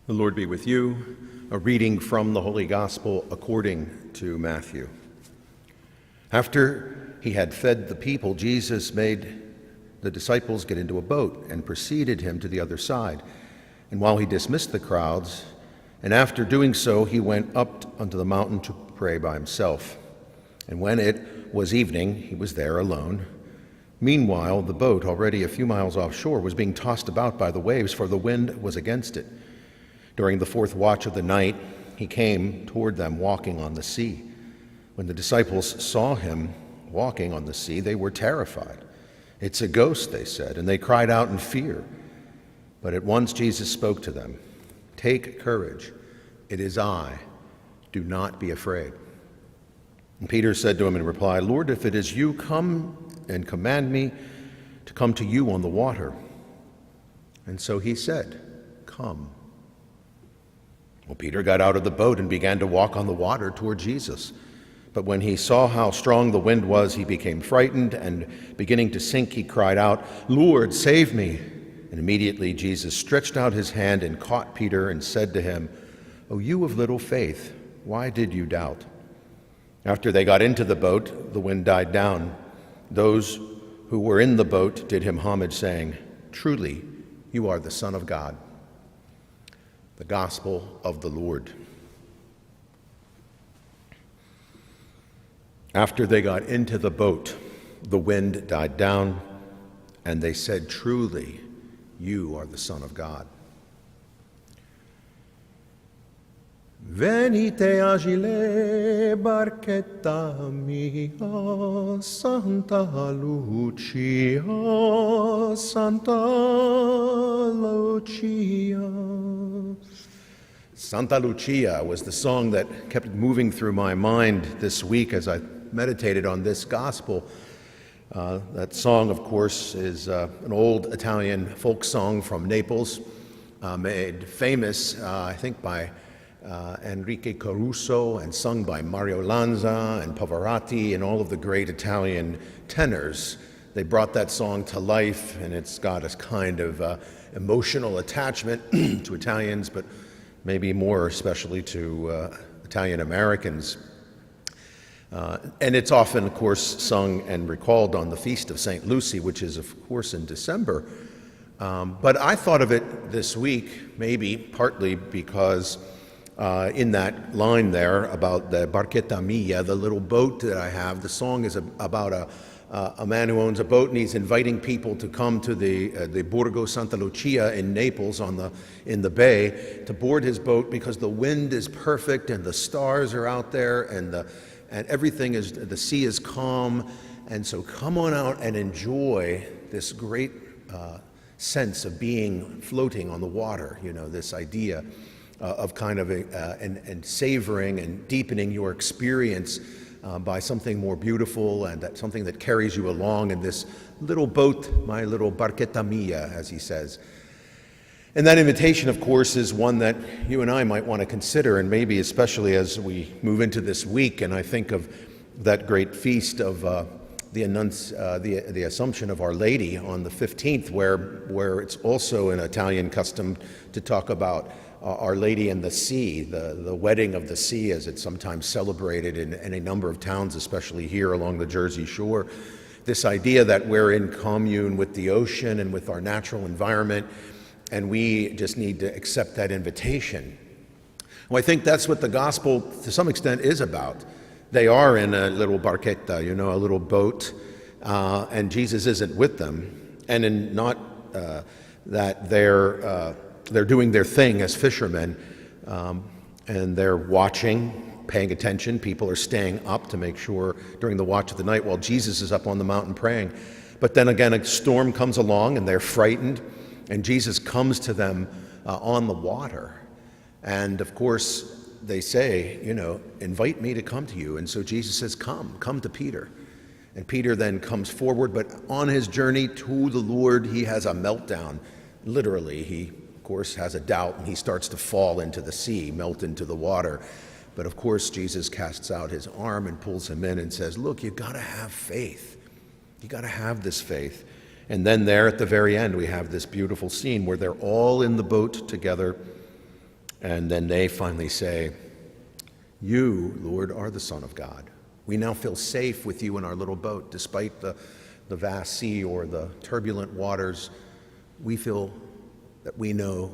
The Lord be with you. A reading from the Holy Gospel according to Matthew. After he had fed the people, Jesus made the disciples get into a boat and preceded him to the other side. And while he dismissed the crowds, and after doing so, he went up onto the mountain to pray by himself. And when it was evening, he was there alone. Meanwhile, the boat, already a few miles offshore, was being tossed about by the waves, for the wind was against it. During the fourth watch of the night, he came toward them walking on the sea. When the disciples saw him walking on the sea, they were terrified. "It's a ghost," they said, and they cried out in fear. But at once Jesus spoke to them. "Take courage, it is I. Do not be afraid." And Peter said to him in reply, "Lord, if it is you, come and command me to come to you on the water." And so he said, "Come." Well, Peter got out of the boat and began to walk on the water toward Jesus. But when he saw how strong the wind was, he became frightened, and beginning to sink, he cried out, "Lord, save me!" And immediately Jesus stretched out his hand and caught Peter and said to him, "O you of little faith, why did you doubt?" After they got into the boat, the wind died down. Those who were in the boat did him homage, saying, "Truly, you are the Son of God." The Gospel of the Lord. After they got into the boat, the wind died down, and they said, "Truly, you are the Son of God." Venite agile barchetta mia, Santa Lucia, Santa Lucia. Santa Lucia was the song that kept moving through my mind this week as I meditated on this gospel. That song, of course, is an old Italian folk song from Naples, made famous, I think, by Enrique Caruso and sung by Mario Lanza and Pavarotti and all of the great Italian tenors. They brought that song to life, and it's got a kind of emotional attachment to Italians, but maybe more especially to Italian Americans. And it's often, of course, sung and recalled on the Feast of St. Lucy, which is, of course, in December. But I thought of it this week, maybe partly because in that line there about the barchetta mia, the little boat that I have, the song is about a man who owns a boat, and he's inviting people to come to the Borgo Santa Lucia in Naples in the bay to board his boat because the wind is perfect and the stars are out there and everything is, the sea is calm. And so come on out and enjoy this great sense of being floating on the water, this idea of kind of and savoring and deepening your experience by something more beautiful and something that carries you along in this little boat, my little barchetta mia, as he says. And that invitation, of course, is one that you and I might want to consider, and maybe especially as we move into this week, and I think of that great feast of the Assumption of Our Lady on the 15th, where it's also an Italian custom to talk about Our Lady and the sea, the wedding of the sea, as it's sometimes celebrated in a number of towns, especially here along the Jersey Shore. This idea that we're in commune with the ocean and with our natural environment, and we just need to accept that invitation. Well, I think that's what the gospel, to some extent, is about. They are in a little barchetta, a little boat, and Jesus isn't with them. And in not that they're doing their thing as fishermen, and they're watching, paying attention. People are staying up to make sure during the watch of the night while Jesus is up on the mountain praying. But then again, a storm comes along and they're frightened, and Jesus comes to them on the water. And of course, they say, invite me to come to you. And so Jesus says, come to Peter. And Peter then comes forward, but on his journey to the Lord, he has a meltdown. Literally, he, of course, has a doubt, and he starts to fall into the sea, melt into the water. But of course, Jesus casts out his arm and pulls him in and says, look, you've got to have faith. You've got to have this faith. And then there at the very end, we have this beautiful scene where they're all in the boat together, And then they finally say, "You, Lord, are the Son of God. We now feel safe with you in our little boat. Despite the vast sea or the turbulent waters, we feel that we know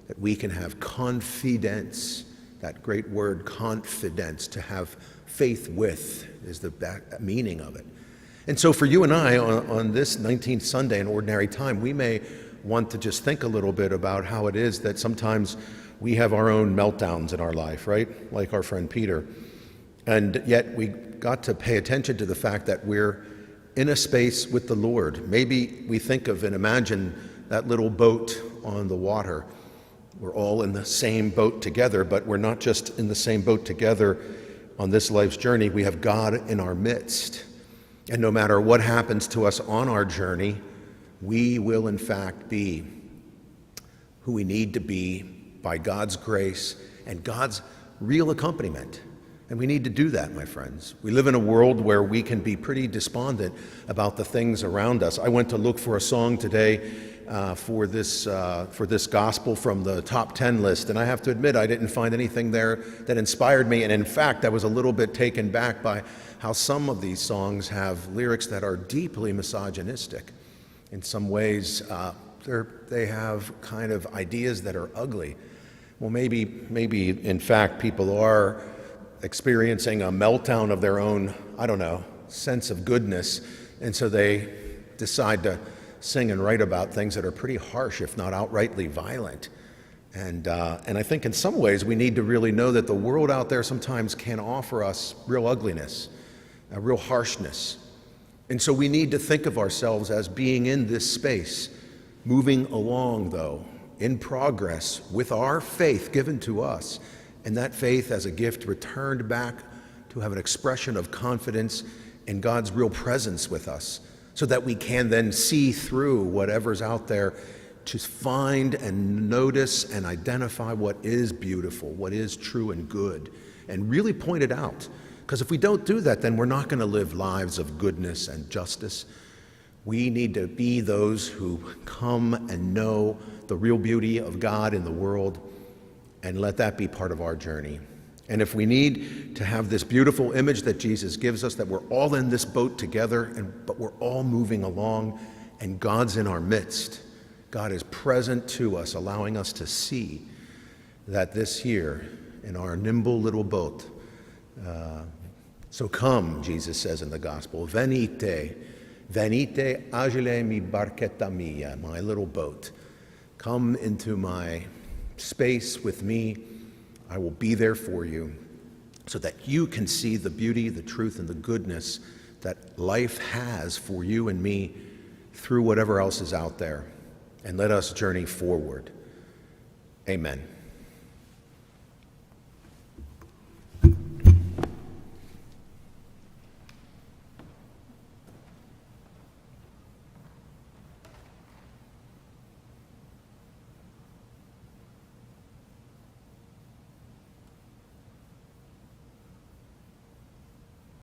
that we can have confidence." That great word, confidence, to have faith with, is the meaning of it. And so for you and I, on this 19th Sunday in Ordinary Time, we may want to just think a little bit about how it is that sometimes we have our own meltdowns in our life, right? Like our friend Peter. And yet we got to pay attention to the fact that we're in a space with the Lord. Maybe we think of and imagine that little boat on the water. We're all in the same boat together, but we're not just in the same boat together on this life's journey. We have God in our midst. And no matter what happens to us on our journey, we will in fact be who we need to be by God's grace and God's real accompaniment. And we need to do that, my friends. We live in a world where we can be pretty despondent about the things around us. I went to look for a song today for this gospel from the top 10 list, and I have to admit I didn't find anything there that inspired me. And in fact, I was a little bit taken back by how some of these songs have lyrics that are deeply misogynistic. In some ways, they have kind of ideas that are ugly. Well, maybe in fact people are experiencing a meltdown of their own, sense of goodness, and so they decide to sing and write about things that are pretty harsh, if not outrightly violent. And I think in some ways we need to really know that the world out there sometimes can offer us real ugliness, a real harshness. And so we need to think of ourselves as being in this space, moving along, though, in progress with our faith given to us, and that faith as a gift returned back to have an expression of confidence in God's real presence with us, so that we can then see through whatever's out there to find and notice and identify what is beautiful, what is true and good, and really point it out. Because if we don't do that, then we're not going to live lives of goodness and justice. We need to be those who come and know the real beauty of God in the world, and let that be part of our journey. And if we need to have this beautiful image that Jesus gives us, that we're all in this boat together, but we're all moving along, and God's in our midst. God is present to us, allowing us to see that this here, in our nimble little boat, so come, Jesus says in the gospel, venite, venite agile mi barchetta mia, my little boat. Come into my space with me. I will be there for you so that you can see the beauty, the truth, and the goodness that life has for you and me through whatever else is out there. And let us journey forward. Amen.